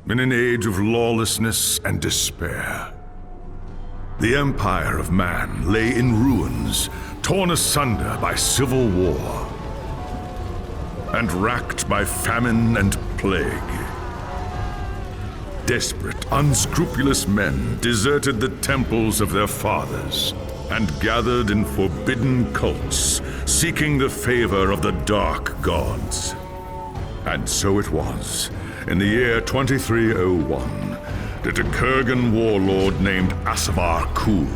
In an age of lawlessness and despair, the empire of man lay in ruins, torn asunder by civil war, and racked by famine and plague. Desperate, unscrupulous men deserted the temples of their fathers and gathered in forbidden cults, seeking the favor of the dark gods. And so it was, in the year 2301, that a Kurgan warlord named Asavar Kul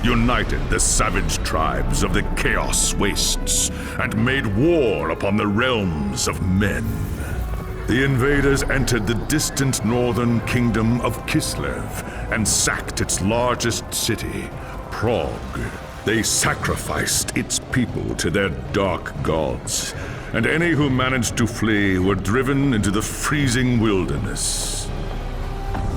united the savage tribes of the Chaos Wastes and made war upon the realms of men. The invaders entered the distant northern kingdom of Kislev and sacked its largest city, Prague. They sacrificed its people to their dark gods, and any who managed to flee were driven into the freezing wilderness.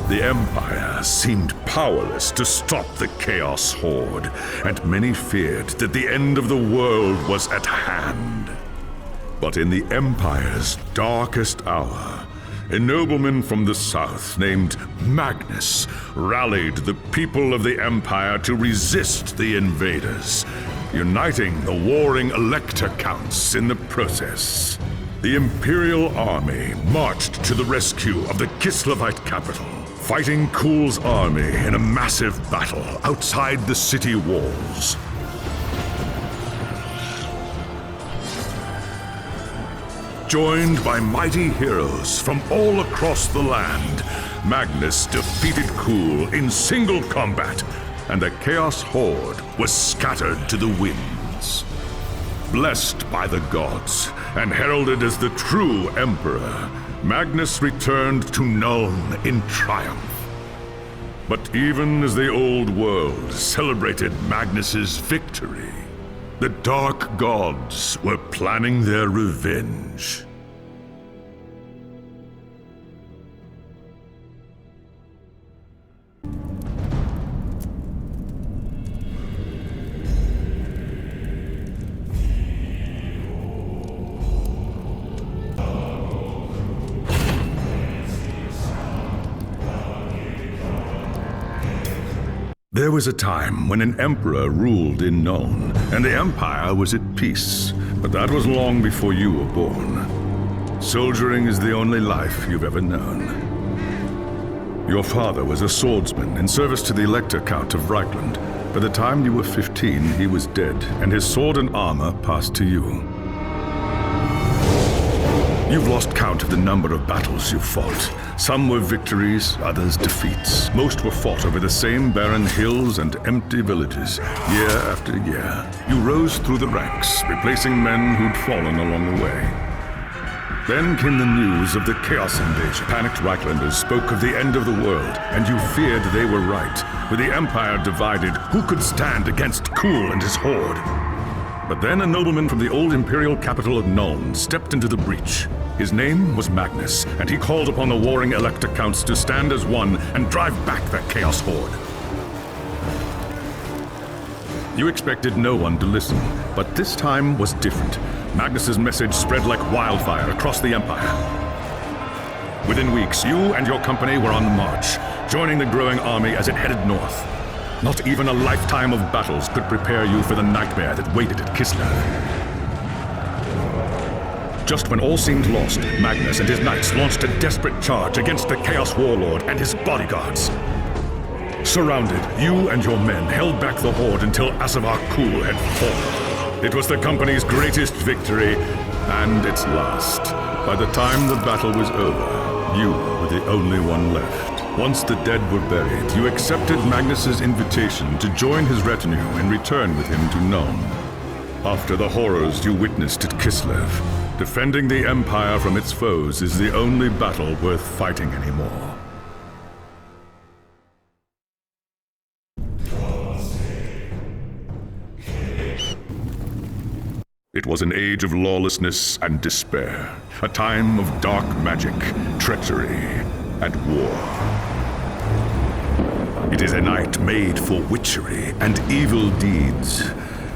The Empire seemed powerless to stop the Chaos Horde, and many feared that the end of the world was at hand. But in the Empire's darkest hour, a nobleman from the south named Magnus rallied the people of the Empire to resist the invaders, uniting the warring Elector Counts in the process. The Imperial Army marched to the rescue of the Kislevite capital, fighting Kul's army in a massive battle outside the city walls. Joined by mighty heroes from all across the land, Magnus defeated Kul in single combat, and the Chaos Horde was scattered to the winds. Blessed by the gods and heralded as the true Emperor, Magnus returned to Nuln in triumph. But even as the old world celebrated Magnus's victory, the dark gods were planning their revenge. There was a time when an emperor ruled in Nuln, and the Empire was at peace. But that was long before you were born. Soldiering is the only life you've ever known. Your father was a swordsman in service to the Elector Count of Reichland. By the time you were 15, he was dead, and his sword and armor passed to you. You've lost count of the number of battles you've fought. Some were victories, others defeats. Most were fought over the same barren hills and empty villages, year after year. You rose through the ranks, replacing men who'd fallen along the way. Then came the news of the Chaos Invasion. Panicked Reichlanders spoke of the end of the world, and you feared they were right. With the Empire divided, who could stand against Kul and his horde? But then a nobleman from the old imperial capital of Nuln stepped into the breach. His name was Magnus, and he called upon the warring Elector Counts to stand as one and drive back the Chaos Horde. You expected no one to listen, but this time was different. Magnus's message spread like wildfire across the Empire. Within weeks, you and your company were on the march, joining the growing army as it headed north. Not even a lifetime of battles could prepare you for the nightmare that waited at Kislev. Just when all seemed lost, Magnus and his knights launched a desperate charge against the Chaos Warlord and his bodyguards. Surrounded, you and your men held back the Horde until Asavar Kul had fallen. It was the company's greatest victory, and its last. By the time the battle was over, you were the only one left. Once the dead were buried, you accepted Magnus's invitation to join his retinue and return with him to Nuln. After the horrors you witnessed at Kislev, defending the Empire from its foes is the only battle worth fighting anymore. It was an age of lawlessness and despair, a time of dark magic, treachery, and war. It is a night made for witchery and evil deeds.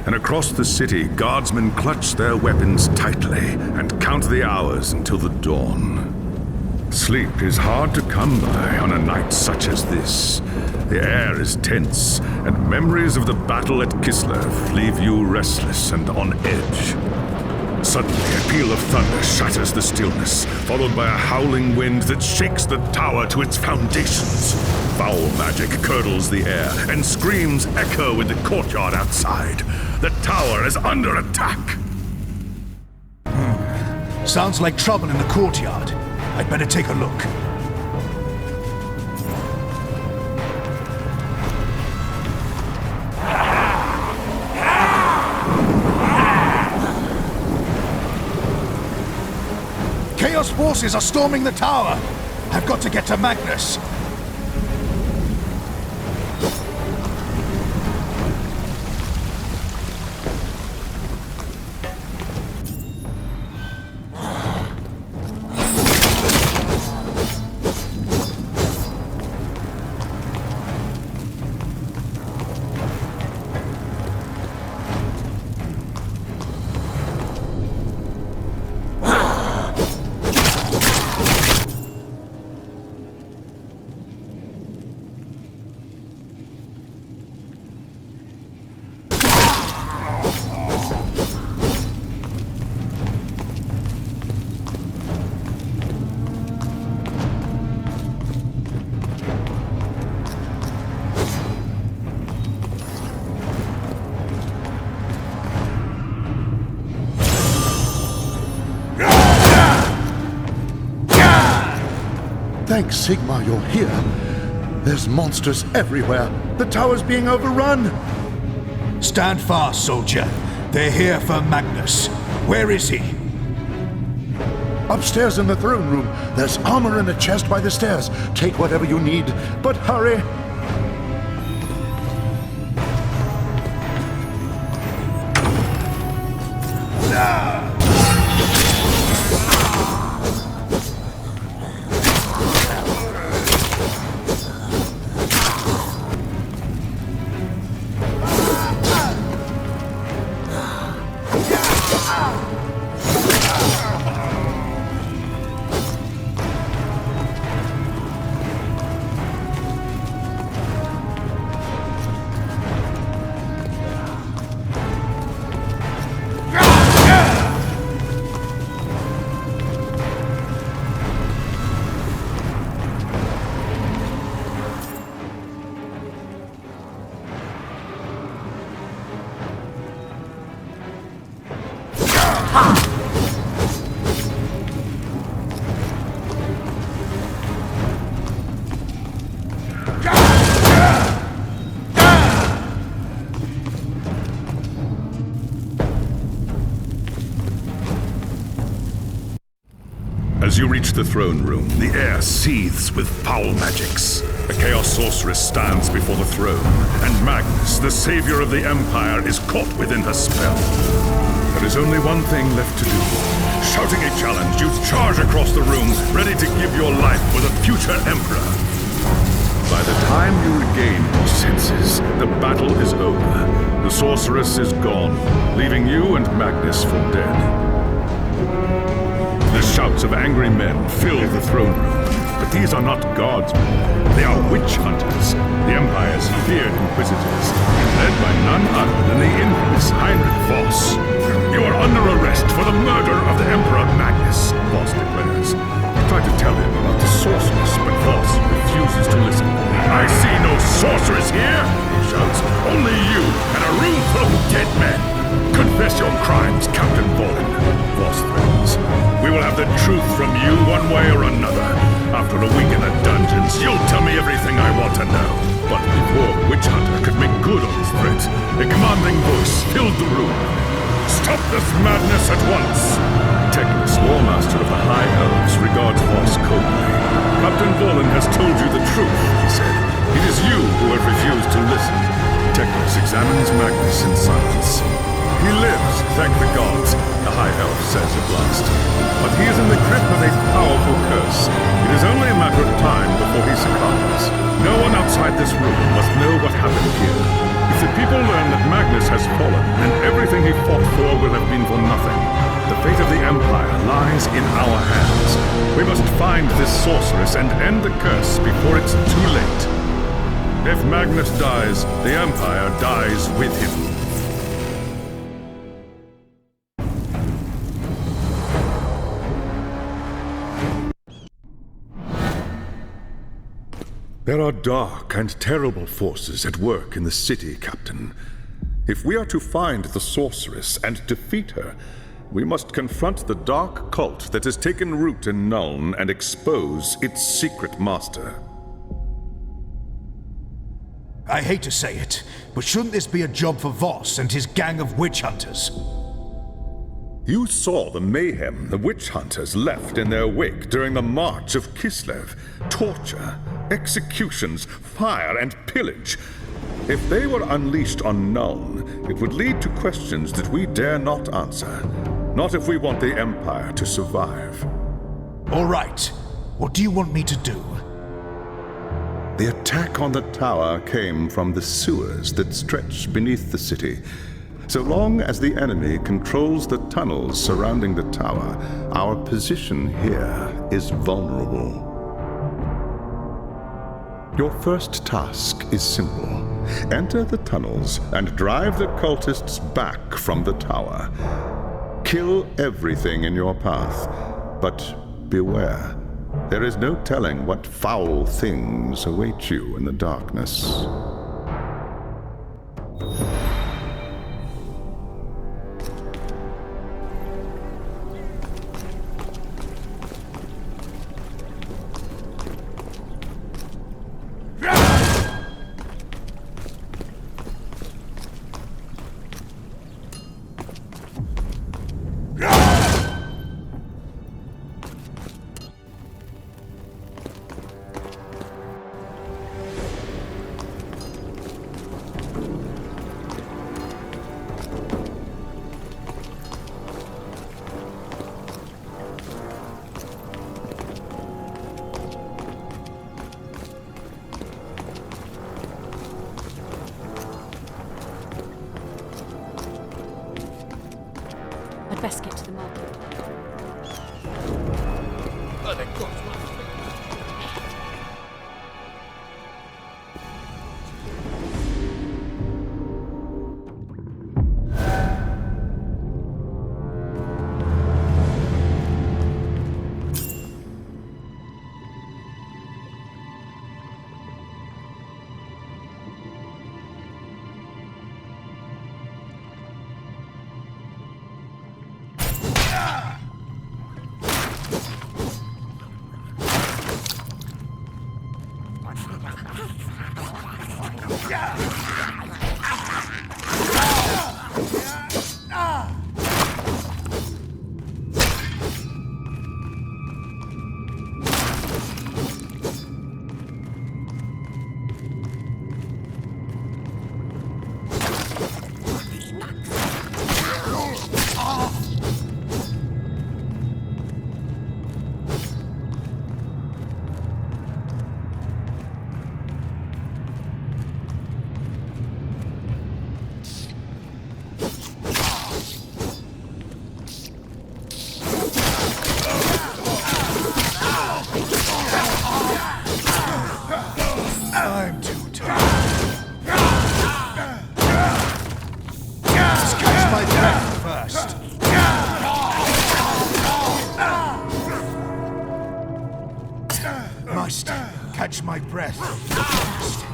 And across the city, guardsmen clutch their weapons tightly and count the hours until the dawn. Sleep is hard to come by on a night such as this. The air is tense, and memories of the battle at Kislev leave you restless and on edge. Suddenly, a peal of thunder shatters the stillness, followed by a howling wind that shakes the tower to its foundations. Foul magic curdles the air, and screams echo in the courtyard outside. The tower is under attack! Sounds like trouble in the courtyard. I'd better take a look. Chaos forces are storming the tower! I've got to get to Magnus! Thanks, Sigmar, you're here. There's monsters everywhere. The tower's being overrun. Stand fast, soldier. They're here for Magnus. Where is he? Upstairs in the throne room. There's armor in a chest by the stairs. Take whatever you need, but hurry. As you reach the throne room, the air seethes with foul magics. A Chaos Sorceress stands before the throne, and Magnus, the savior of the Empire, is caught within her spell. There is only one thing left to do. Shouting a challenge, you charge across the room, ready to give your life for the future Emperor. By the time you regain your senses, the battle is over. The Sorceress is gone, leaving you and Magnus for dead. The shouts of angry men fill the throne room, but these are not guardsmen. They are witch hunters, the Empire's feared inquisitors, led by none other than the infamous Heinrich Voss. You are under arrest for the murder of the Emperor Magnus, Voss declares. You try to tell him about the sorceress, but Voss refuses to listen. I see no sorceress here, he shouts. Only you and a room full of dead men. Confess your crimes, Captain Volin, Voss threatens. We will have the truth from you one way or another. After a week in the dungeons, you'll tell me everything I want to know. But before Witch Hunter could make good on his threat, a commanding voice filled the room. Stop this madness at once! Teclis, War Master of the High Elves, regards Voss coldly. Captain Volin has told you the truth, he said. It is you who have refused to listen. Teclis examines Magnus in silence. He lives, thank the gods, the High Elf says at last. But he is in the grip of a powerful curse. It is only a matter of time before he succumbs. No one outside this room must know what happened here. If the people learn that Magnus has fallen, then everything he fought for will have been for nothing. The fate of the Empire lies in our hands. We must find this sorceress and end the curse before it's too late. If Magnus dies, the Empire dies with him. There are dark and terrible forces at work in the city, Captain. If we are to find the sorceress and defeat her, we must confront the dark cult that has taken root in Nuln and expose its secret master. I hate to say it, but shouldn't this be a job for Voss and his gang of witch hunters? You saw the mayhem the witch hunters left in their wake during the March of Kislev. Torture, executions, fire, and pillage. If they were unleashed on Nuln, it would lead to questions that we dare not answer. Not if we want the Empire to survive. All right. What do you want me to do? The attack on the tower came from the sewers that stretch beneath the city. So long as the enemy controls the tunnels surrounding the tower, our position here is vulnerable. Your first task is simple. Enter the tunnels and drive the cultists back from the tower. Kill everything in your path, but beware. There is no telling what foul things await you in the darkness. I'd best get to the market. I'm too tired. Let's catch my breath first. Must catch my breath first.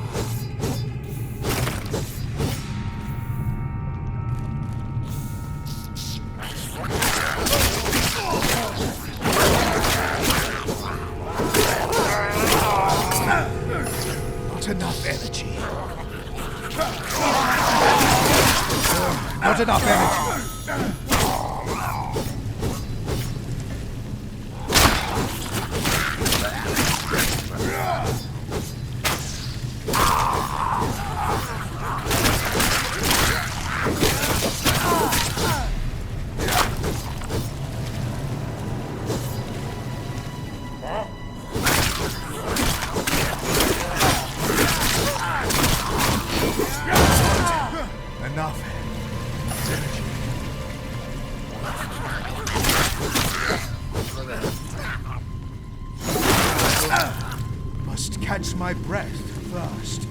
Not enough energy. Not enough energy. fast.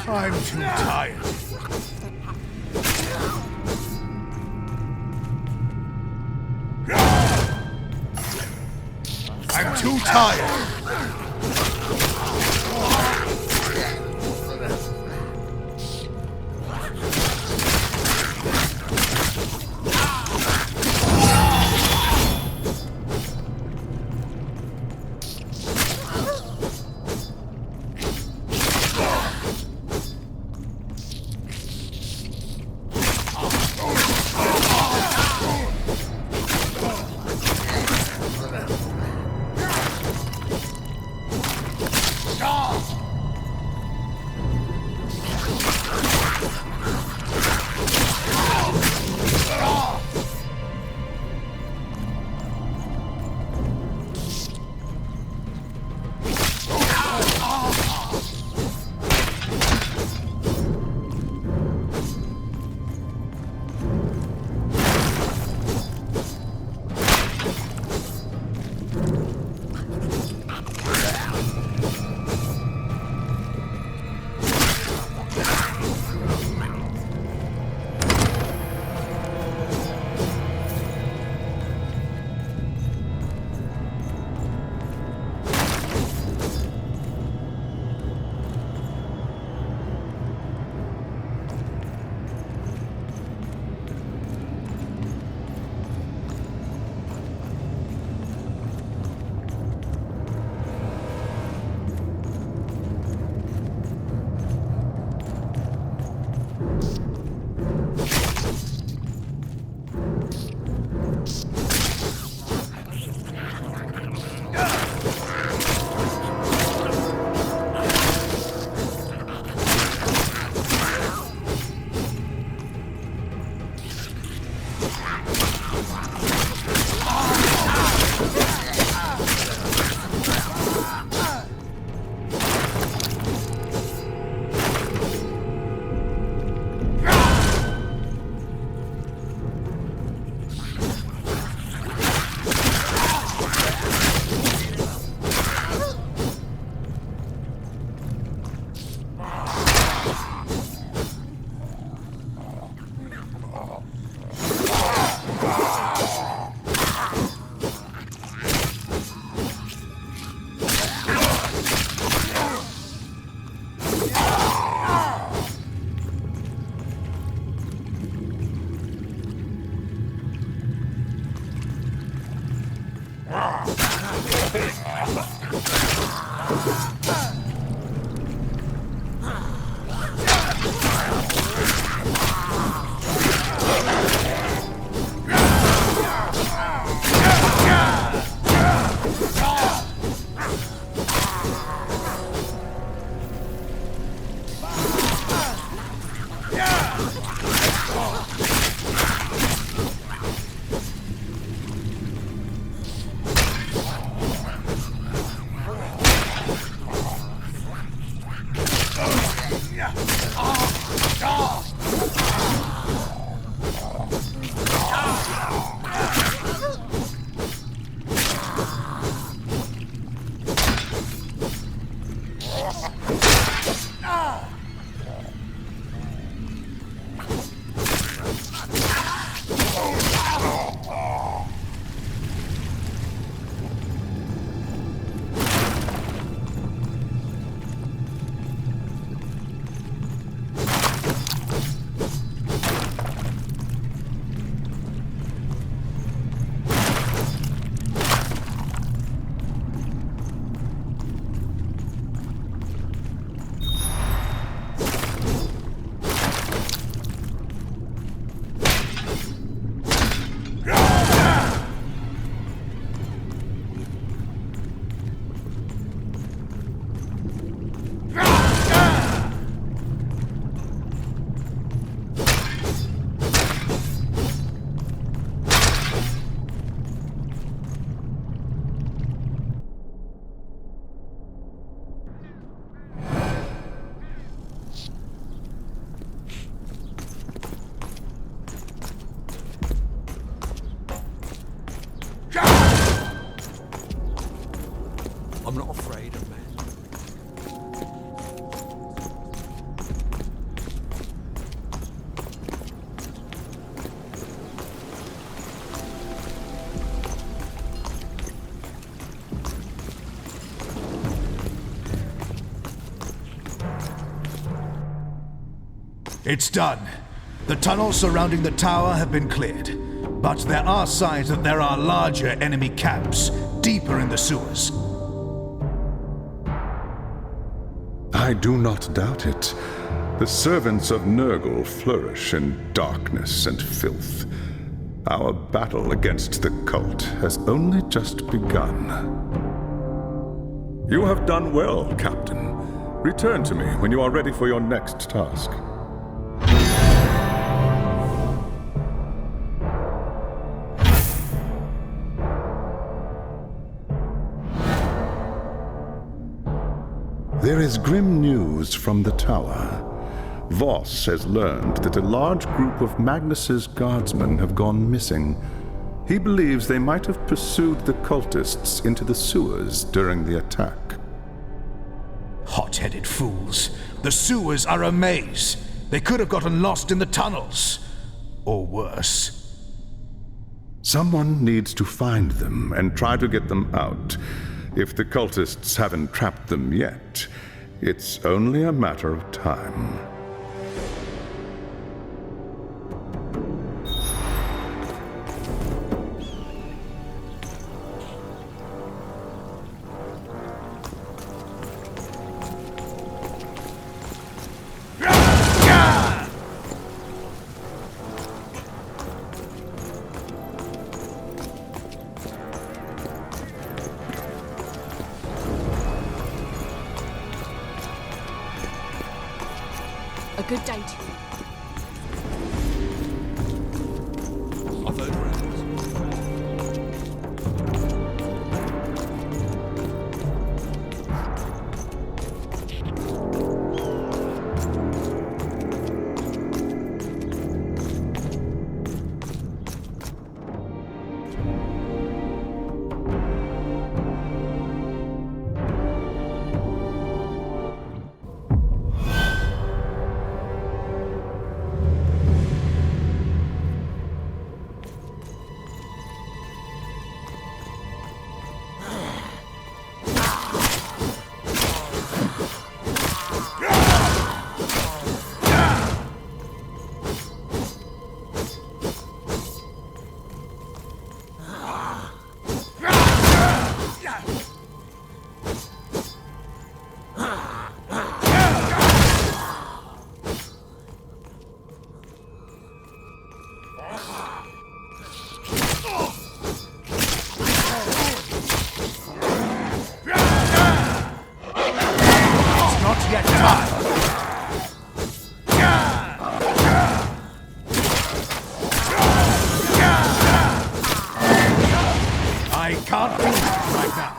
I'm too tired. I'm too tired. It's done. The tunnels surrounding the tower have been cleared. But there are signs that there are larger enemy camps deeper in the sewers. I do not doubt it. The servants of Nurgle flourish in darkness and filth. Our battle against the cult has only just begun. You have done well, Captain. Return to me when you are ready for your next task. There is grim news from the tower. Voss has learned that a large group of Magnus's guardsmen have gone missing. He believes they might have pursued the cultists into the sewers during the attack. Hot-headed fools. The sewers are a maze. They could have gotten lost in the tunnels. Or worse. Someone needs to find them and try to get them out. If the cultists haven't trapped them yet, it's only a matter of time. A good day to you. I can't do that right now.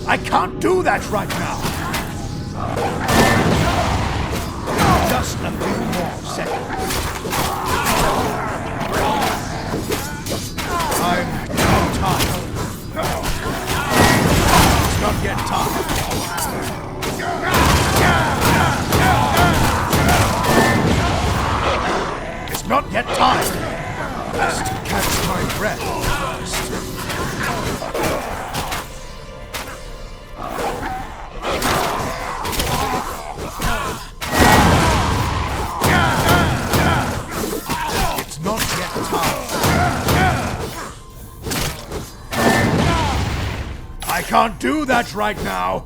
I can't do that right now. Just a few more seconds. I'm tired. It's not yet time. It's not yet time. Just catch my breath first. I can't do that right now!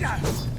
Yes!